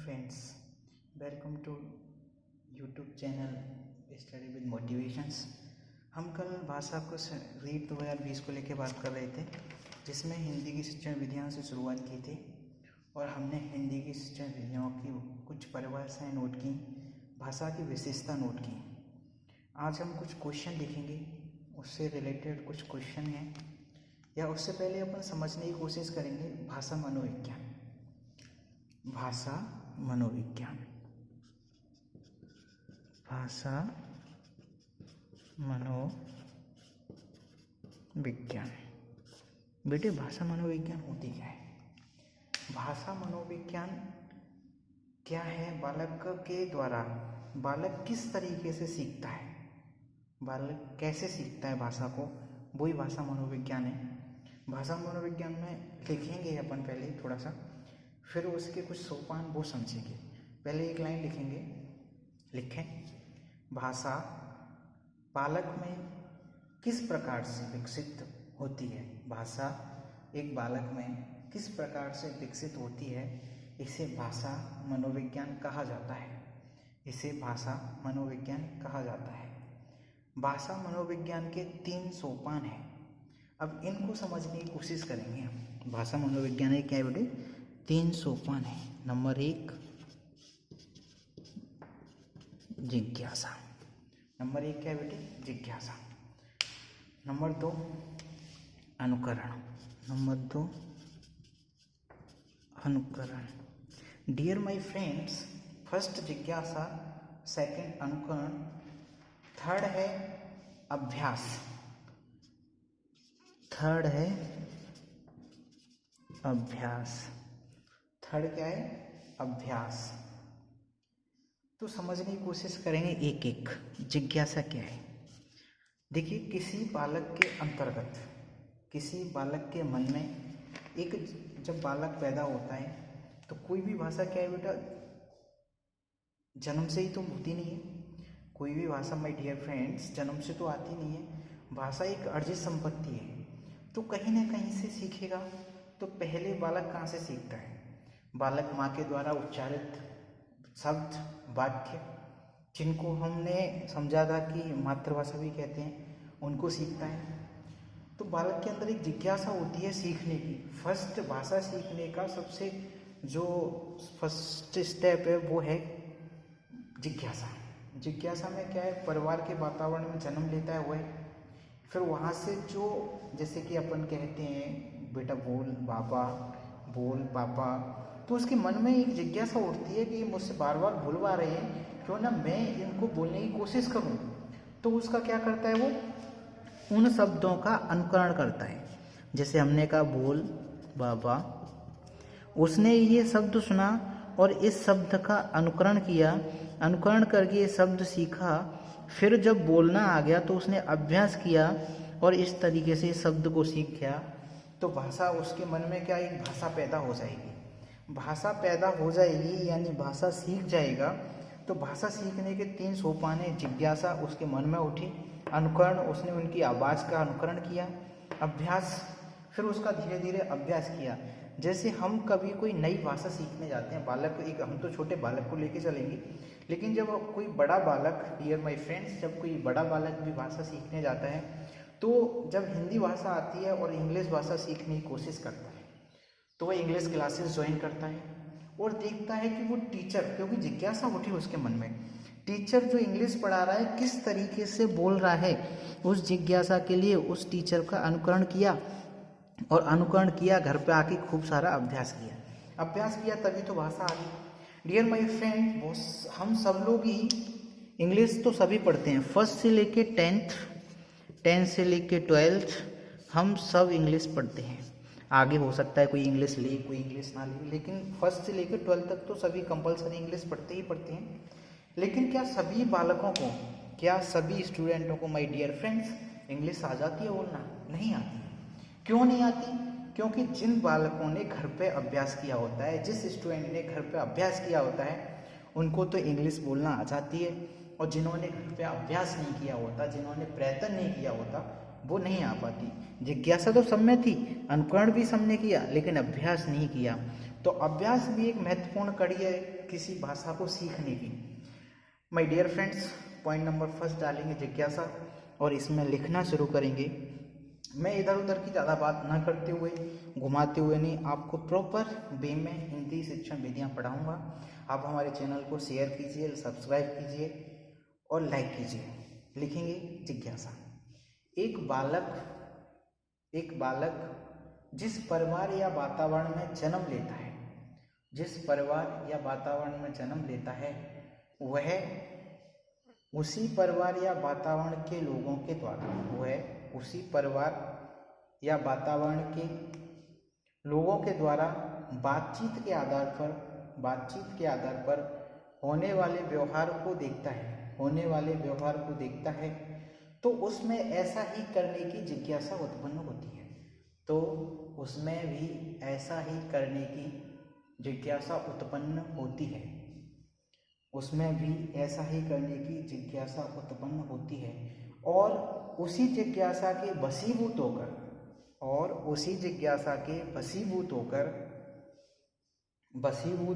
friends, welcome to YouTube channel study with motivations. हम कल भाषा को रीट 2020 को लेकर बात कर रहे थे, जिसमें हिंदी की शिक्षण विधियों से शुरुआत की थी और हमने हिंदी की शिक्षण विधियों की कुछ परिभाषाएं नोट की, भाषा की विशेषता नोट की। आज हम कुछ क्वेश्चन देखेंगे, उससे रिलेटेड कुछ क्वेश्चन हैं, या उससे पहले अपन समझने की कोशिश करेंगे भाषा मनोविज्ञान। भाषा मनोविज्ञान, भाषा मनोविज्ञान। बेटे, भाषा मनोविज्ञान होती क्या है? भाषा मनोविज्ञान क्या है? बालक के द्वारा बालक किस तरीके से सीखता है, बालक कैसे सीखता है भाषा को, वही भाषा मनोविज्ञान है। भाषा मनोविज्ञान में लिखेंगे अपन पहले थोड़ा सा, फिर उसके कुछ सोपान वो समझेंगे। पहले एक लाइन लिखेंगे, लिखें, भाषा बालक में किस प्रकार से विकसित होती है। भाषा एक बालक में किस प्रकार से विकसित होती है, इसे भाषा मनोविज्ञान कहा जाता है। इसे भाषा मनोविज्ञान कहा जाता है। भाषा मनोविज्ञान के 3 सोपान हैं। अब इनको समझने की कोशिश करेंगे हम। भाषा मनोविज्ञान क्या है बेटे? 3 सोपान है। नंबर 1 जिज्ञासा। नंबर 1 क्या है बेटे? जिज्ञासा। नंबर 2 अनुकरण। नंबर 2 अनुकरण। डियर माय फ्रेंड्स, फर्स्ट जिज्ञासा, सेकंड अनुकरण, थर्ड है अभ्यास। थर्ड है अभ्यास। थर्ड क्या है? अभ्यास। तो समझने की कोशिश करेंगे एक एक। जिज्ञासा क्या है? देखिए, किसी बालक के अंतर्गत, किसी बालक के मन में एक, जब बालक पैदा होता है तो कोई भी भाषा क्या है बेटा, जन्म से ही तो होती नहीं है। कोई भी भाषा माय डियर फ्रेंड्स जन्म से तो आती नहीं है। भाषा एक अर्जित संपत्ति है, तो कहीं ना कहीं से सीखेगा। तो पहले बालक कहाँ से सीखता है? बालक माँ के द्वारा उच्चारित शब्द, वाक्य, जिनको हमने समझा था कि मातृभाषा भी कहते हैं, उनको सीखता है। तो बालक के अंदर एक जिज्ञासा होती है सीखने की। फर्स्ट भाषा सीखने का सबसे जो फर्स्ट स्टेप है वो है जिज्ञासा। जिज्ञासा में क्या है? परिवार के वातावरण में जन्म लेता है वह, फिर वहाँ से जो, जैसे कि अपन कहते हैं बेटा बोल बाबा, बोल पापा, तो उसके मन में एक जिज्ञासा उठती है कि ये मुझसे बार बार भूलवा रहे हैं, क्यों ना मैं इनको बोलने की कोशिश करूं। तो उसका क्या करता है? वो उन शब्दों का अनुकरण करता है। जैसे हमने कहा बोल बाबा, उसने ये शब्द सुना और इस शब्द का अनुकरण किया, अनुकरण करके ये शब्द सीखा। फिर जब बोलना आ गया तो उसने अभ्यास किया और इस तरीके से शब्द को सीख गया। तो भाषा, उसके मन में क्या, एक भाषा पैदा हो जाएगी। भाषा पैदा हो जाएगी यानी भाषा सीख जाएगा। तो भाषा सीखने के 3 सोपान है। जिज्ञासा उसके मन में उठी, अनुकरण, उसने उनकी आवाज़ का अनुकरण किया, अभ्यास, फिर उसका धीरे धीरे अभ्यास किया। जैसे हम कभी कोई नई भाषा सीखने जाते हैं, बालक को, एक हम तो छोटे बालक को लेके चलेंगे, लेकिन जब कोई बड़ा बालक, डियर माय फ्रेंड्स, जब कोई बड़ा बालक भी भाषा सीखने जाता है, तो जब हिंदी भाषा आती है और इंग्लिश भाषा सीखने की कोशिश करता है, तो वह इंग्लिश क्लासेस ज्वाइन करता है और देखता है कि वो टीचर, क्योंकि जिज्ञासा उठी उसके मन में, टीचर जो इंग्लिश पढ़ा रहा है किस तरीके से बोल रहा है। उस जिज्ञासा के लिए उस टीचर का अनुकरण किया और अनुकरण किया, घर पे आके खूब सारा अभ्यास किया। अभ्यास किया तभी तो भाषा आ गई। डियर माय फ्रेंड, हम सब लोग ही इंग्लिश तो सभी पढ़ते हैं, फर्स्ट से लेके 10th से लेके 12th, हम सब इंग्लिश पढ़ते हैं। आगे हो सकता है कोई इंग्लिश ले, कोई इंग्लिश ना ले, लेकिन फर्स्ट से लेकर 12th तक तो सभी कंपलसरी इंग्लिश पढ़ते ही पढ़ते हैं। लेकिन क्या सभी बालकों को, क्या सभी स्टूडेंटों को माय डियर फ्रेंड्स इंग्लिश आ जाती है बोलना? नहीं आती। क्यों नहीं आती? क्योंकि जिन बालकों ने घर पे अभ्यास किया होता है, जिस स्टूडेंट ने घर पे अभ्यास किया होता है, उनको तो इंग्लिश बोलना आ जाती है, और जिन्होंने घर पे अभ्यास नहीं किया होता, जिन्होंने प्रयत्न नहीं किया होता, वो नहीं आ पाती। जिज्ञासा तो सब में थी, अनुकरण भी सबने किया, लेकिन अभ्यास नहीं किया। तो अभ्यास भी एक महत्वपूर्ण कड़ी है किसी भाषा को सीखने की। My dear friends, point number first डालेंगे जिज्ञासा और इसमें लिखना शुरू करेंगे। मैं इधर उधर की ज़्यादा बात ना करते हुए, घुमाते हुए नहीं, आपको प्रॉपर वे में हिंदी शिक्षण विधियाँ पढ़ाऊँगा। आप हमारे चैनल को शेयर कीजिए, सब्सक्राइब कीजिए और लाइक कीजिए। लिखेंगे जिज्ञासा। एक बालक जिस परिवार या वातावरण में जन्म लेता है, जिस परिवार या वातावरण में जन्म लेता है, वह उसी परिवार या वातावरण के लोगों के द्वारा, वह उसी परिवार या वातावरण के लोगों के द्वारा बातचीत के आधार पर होने वाले व्यवहार को देखता है, तो उसमें ऐसा ही करने की जिज्ञासा उत्पन्न होती है। तो उसमें भी ऐसा ही करने की जिज्ञासा उत्पन्न होती है। उसमें भी ऐसा ही करने की जिज्ञासा उत्पन्न होती है और उसी जिज्ञासा के वशीभूत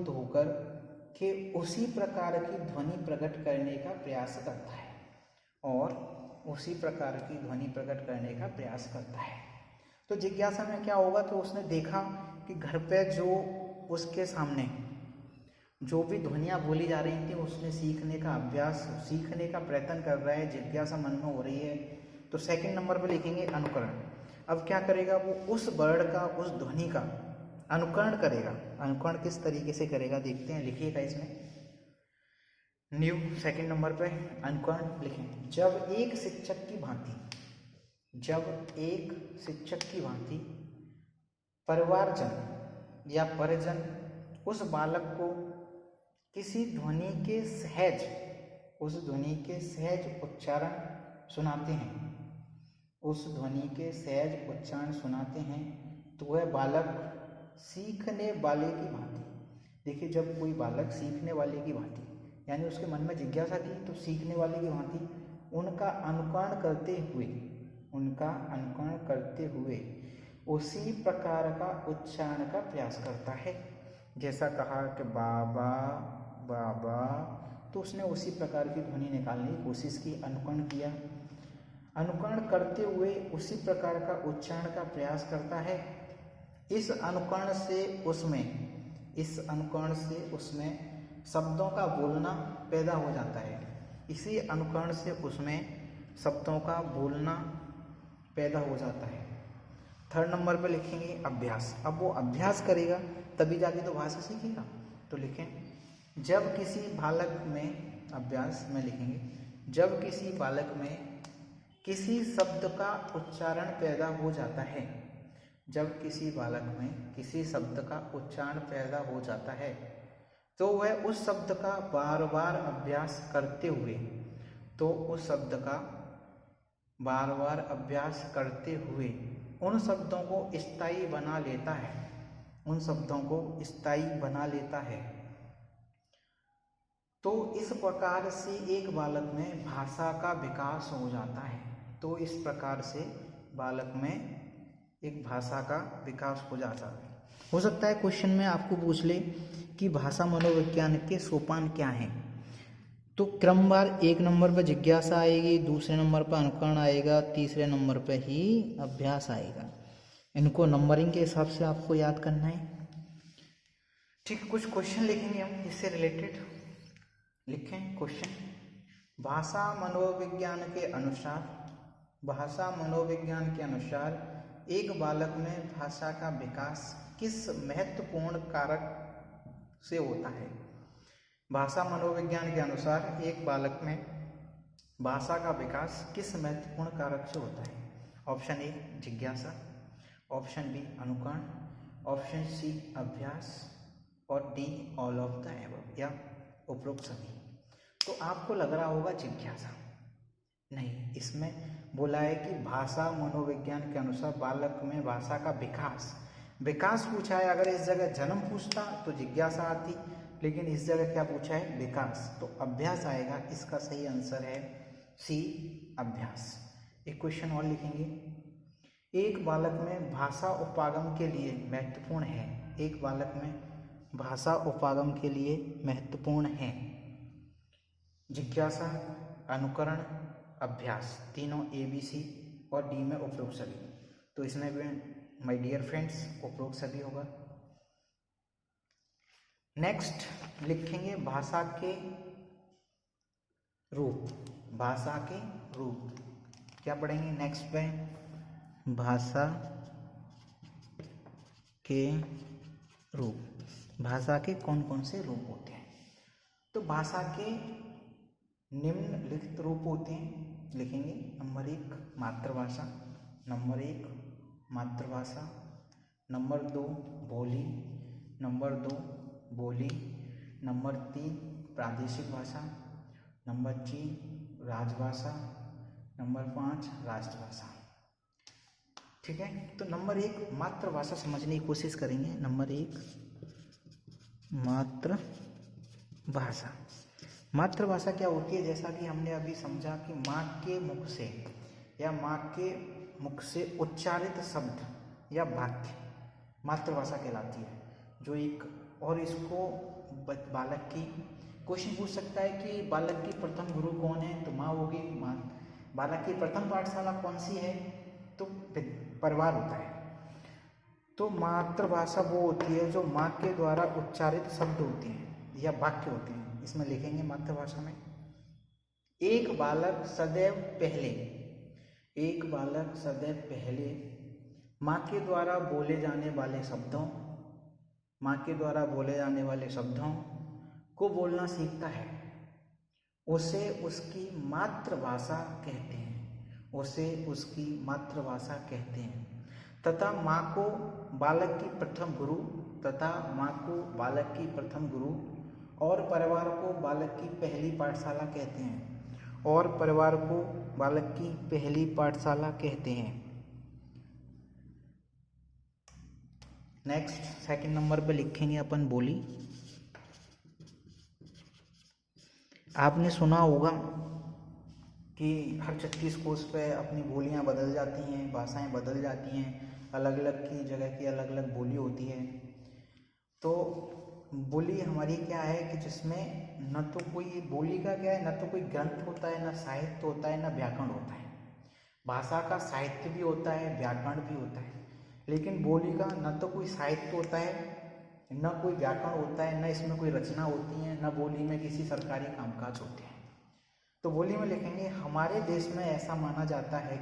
होकर के उसी प्रकार की ध्वनि प्रकट करने का प्रयास करता है तो जिज्ञासा में क्या होगा कि उसने देखा कि घर पे जो उसके सामने जो भी ध्वनियाँ बोली जा रही थी, उसने सीखने का प्रयत्न कर रहा है, जिज्ञासा मन में हो रही है। तो सेकंड नंबर पे लिखेंगे अनुकरण। अब क्या करेगा वो, उस वर्ड का, उस ध्वनि का अनुकरण करेगा। अनुकरण किस तरीके से करेगा देखते हैं, लिखिएगा इसमें न्यू सेकंड नंबर पे अनुकरण लिखें। जब एक शिक्षक की भांति परिवारजन या परिजन उस बालक को किसी ध्वनि के सहज उच्चारण सुनाते हैं, तो वह बालक सीखने वाले की भांति, देखिए जब कोई बालक सीखने वाले की भांति, यानी उसके मन में जिज्ञासा थी, तो सीखने वाले की भांति उनका अनुकरण करते हुए उसी प्रकार का उच्चारण का प्रयास करता है। जैसा कहा कि बाबा बाबा, तो उसने उसी प्रकार की ध्वनि निकालने की कोशिश की, अनुकरण करते हुए उसी प्रकार का उच्चारण का प्रयास करता है। इस अनुकरण से उसमें शब्दों का बोलना पैदा हो जाता है। इसी अनुकरण से उसमें शब्दों का बोलना पैदा हो जाता है। थर्ड नंबर पर लिखेंगे अभ्यास। अब वो अभ्यास करेगा तभी जाके तो भाषा सीखेगा। तो लिखें, जब किसी बालक में, अभ्यास में लिखेंगे, जब किसी बालक में किसी शब्द का उच्चारण पैदा हो जाता है, जब किसी बालक में किसी शब्द का उच्चारण पैदा हो जाता है, तो वह उस शब्द का बार बार अभ्यास करते हुए उन शब्दों को स्थायी बना लेता है। तो इस प्रकार से एक बालक में भाषा का विकास हो जाता है। एक भाषा का विकास हो जाता है। हो सकता है क्वेश्चन में आपको पूछ ले कि भाषा मनोविज्ञान के सोपान क्या हैं। तो क्रमवार एक नंबर पर जिज्ञासा आएगी, दूसरे नंबर पर अनुकरण आएगा, तीसरे नंबर पर ही अभ्यास आएगा। इनको नंबरिंग के हिसाब से आपको याद करना है। ठीक, कुछ क्वेश्चन लिखेंगे हम इससे रिलेटेड। लिखें क्वेश्चन, भाषा मनोविज्ञान के अनुसार एक बालक में भाषा का विकास किस महत्वपूर्ण कारक से होता है। भाषा मनोविज्ञान के अनुसार एक बालक में भाषा का विकास किस महत्वपूर्ण कारक से होता है। ऑप्शन ए जिज्ञासा, ऑप्शन बी अनुकरण, ऑप्शन सी अभ्यास और D all of the above या उपरोक्त सभी। तो आपको लग रहा होगा जिज्ञासा, नहीं, इसमें बोला है कि भाषा मनोविज्ञान के अनुसार बालक में भाषा का विकास पूछा है। अगर इस जगह जन्म पूछता तो जिज्ञासा आती, लेकिन इस जगह क्या पूछा है, विकास, तो अभ्यास आएगा। इसका सही आंसर है सी अभ्यास। एक क्वेश्चन और लिखेंगे, एक बालक में भाषा उपागम के लिए महत्वपूर्ण है। एक बालक में भाषा उपागम के लिए महत्वपूर्ण हैं? जिज्ञासा, अनुकरण, अभ्यास, तीनों ABC और D में उपरोक्त सभी। तो इसमें भी माय डियर फ्रेंड्स उपरोक्त सभी होगा। नेक्स्ट लिखेंगे भाषा के रूप। भाषा के रूप क्या पढ़ेंगे नेक्स्ट पे? भाषा के रूप। भाषा के कौन कौन से रूप होते हैं? तो भाषा के निम्नलिखित रूप होते हैं, लिखेंगे। नंबर 1 मातृभाषा, नंबर 1 मातृभाषा, नंबर 2 बोली, नंबर 2 बोली, नंबर 3 प्रादेशिक भाषा, नंबर 4 राजभाषा, नंबर 5 राष्ट्रभाषा। ठीक है, तो नंबर 1 मातृभाषा समझने की कोशिश करेंगे। नंबर 1 मातृभाषा। मातृभाषा क्या होती है? जैसा कि हमने अभी समझा कि माँ के मुख से या माँ के मुख से उच्चारित शब्द या वाक्य मातृभाषा कहलाती है। जो एक और इसको बालक की क्वेश्चन पूछ सकता है कि बालक की प्रथम गुरु कौन है? तो माँ होगी। माँ। बालक की प्रथम पाठशाला कौन सी है? तो परिवार होता है। तो मातृभाषा वो होती है जो माँ के द्वारा उच्चारित शब्द होते हैं या वाक्य होते हैं। इसमें लिखेंगे मातृभाषा में एक बालक सदैव पहले माँ के द्वारा बोले जाने वाले शब्दों को बोलना सीखता है। उसे उसकी मातृभाषा कहते हैं तथा माँ को बालक की प्रथम गुरु और परिवार को बालक की पहली पाठशाला कहते हैं। नेक्स्ट सेकंड नंबर पे लिखेंगे अपन बोली। आपने सुना होगा कि हर 36 कोस पे अपनी बोलियां बदल जाती हैं, भाषाएं बदल जाती हैं, अलग अलग की जगह की अलग अलग बोली होती है। तो बोली हमारी क्या है कि जिसमें न तो कोई बोली का क्या है, न तो कोई ग्रंथ होता है, न साहित्य होता है, न व्याकरण होता है। भाषा का साहित्य भी होता है, व्याकरण भी होता है, लेकिन बोली का न तो कोई साहित्य होता है, न कोई व्याकरण होता है, न इसमें कोई रचना होती है, न बोली में किसी सरकारी कामकाज होते हैं। तो बोली में लिखेंगे हमारे देश में ऐसा माना जाता है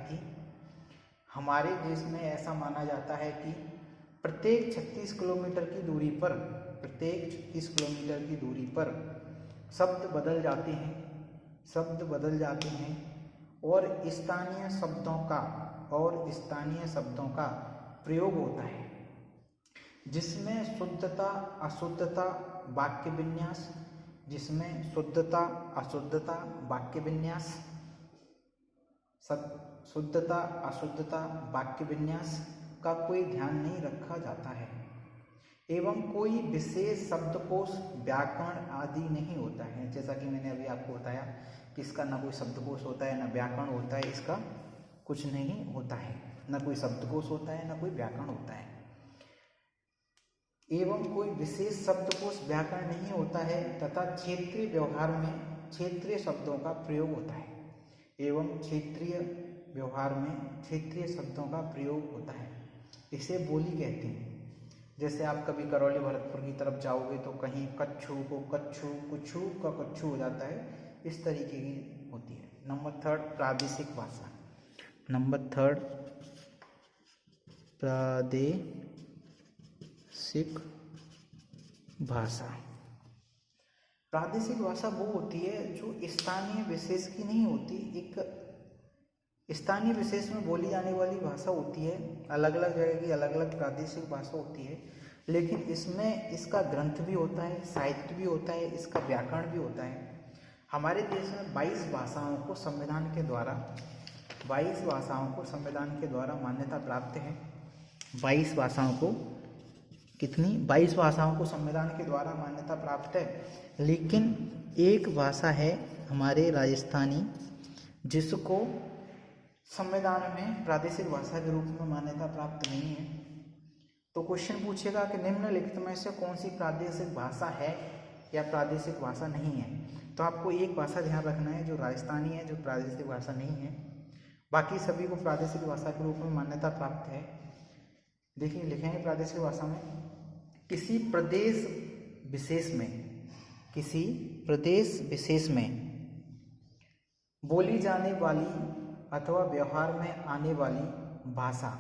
कि प्रत्येक 36 किलोमीटर की दूरी पर शब्द बदल जाते हैं और स्थानीय शब्दों का प्रयोग होता है, जिसमें शुद्धता अशुद्धता वाक्य विन्यास का कोई ध्यान नहीं रखा जाता है एवं कोई विशेष शब्दकोश व्याकरण आदि नहीं होता है। जैसा कि मैंने अभी आपको बताया कि इसका ना कोई शब्दकोश होता है, ना व्याकरण होता है, इसका कुछ नहीं होता है, ना कोई शब्दकोश होता है, ना कोई व्याकरण होता है। एवं कोई विशेष शब्दकोश व्याकरण नहीं होता है तथा क्षेत्रीय व्यवहार में क्षेत्रीय शब्दों का प्रयोग होता है। इसे बोली कहते हैं। जैसे आप कभी करौली भरतपुर की तरफ जाओगे तो कहीं कच्छू को कच्छू, कुछू का कच्छू हो जाता है, इस तरीके की होती है। नंबर 3 प्रादेशिक भाषा। प्रादेशिक भाषा वो होती है जो स्थानीय विशेष की नहीं होती, एक स्थानीय विशेष में बोली जाने वाली भाषा होती है। अलग अलग जगह की अलग अलग प्रादेशिक भाषा होती है, लेकिन इसमें इसका ग्रंथ भी होता है, साहित्य भी होता है, इसका व्याकरण भी होता है। हमारे देश में 22 भाषाओं को संविधान के द्वारा मान्यता प्राप्त है। 22 भाषाओं को संविधान के द्वारा मान्यता प्राप्त है, लेकिन एक भाषा है हमारे राजस्थानी जिसको संविधान में प्रादेशिक भाषा के रूप में मान्यता प्राप्त नहीं है। तो क्वेश्चन पूछेगा कि निम्नलिखित में से कौन सी प्रादेशिक भाषा है या प्रादेशिक भाषा नहीं है। तो आपको एक भाषा ध्यान रखना है जो राजस्थानी है, जो प्रादेशिक भाषा नहीं है, बाकी सभी को प्रादेशिक भाषा के रूप में मान्यता प्राप्त है। देखिए लिखेंगे प्रादेशिक भाषा में, किसी प्रदेश विशेष में बोली जाने वाली अथवा व्यवहार में आने वाली भाषा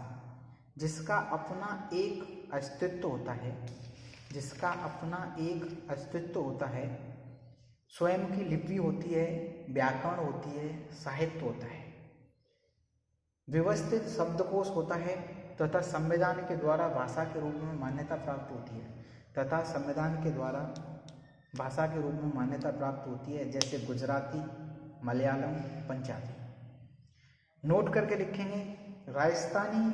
जिसका अपना एक अस्तित्व होता है, स्वयं की लिपि होती है, व्याकरण होती है, साहित्य होता है, व्यवस्थित शब्दकोश होता है तथा संविधान के द्वारा भाषा के रूप में मान्यता प्राप्त होती है, जैसे गुजराती, मलयालम, पंजाबी। नोट करके लिखेंगे, राजस्थानी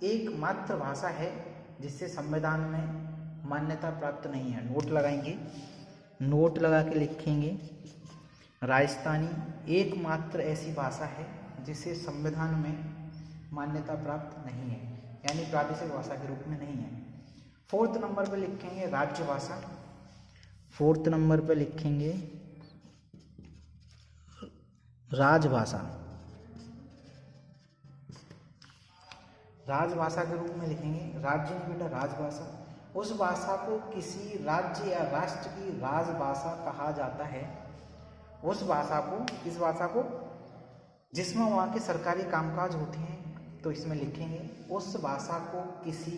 एकमात्र भाषा है जिससे संविधान में मान्यता प्राप्त नहीं है। नोट लगा के लिखेंगे, राजस्थानी एकमात्र ऐसी भाषा है जिसे संविधान में मान्यता प्राप्त नहीं है, यानी प्रादेशिक भाषा के रूप में नहीं है। 4th नंबर पे लिखेंगे राजभाषा। 4th नंबर पे लिखेंगे राजभाषा। राजभाषा के रूप में लिखेंगे, राज्य नहीं बेटा, राजभाषा। उस भाषा को किसी राज्य या राष्ट्र की राजभाषा कहा जाता है। इस भाषा को जिसमें वहाँ के सरकारी कामकाज होते हैं, तो इसमें लिखेंगे उस भाषा को किसी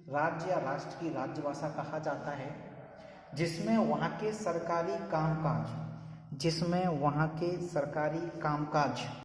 राज्य या राष्ट्र की राजभाषा कहा जाता है जिसमें वहाँ के सरकारी कामकाज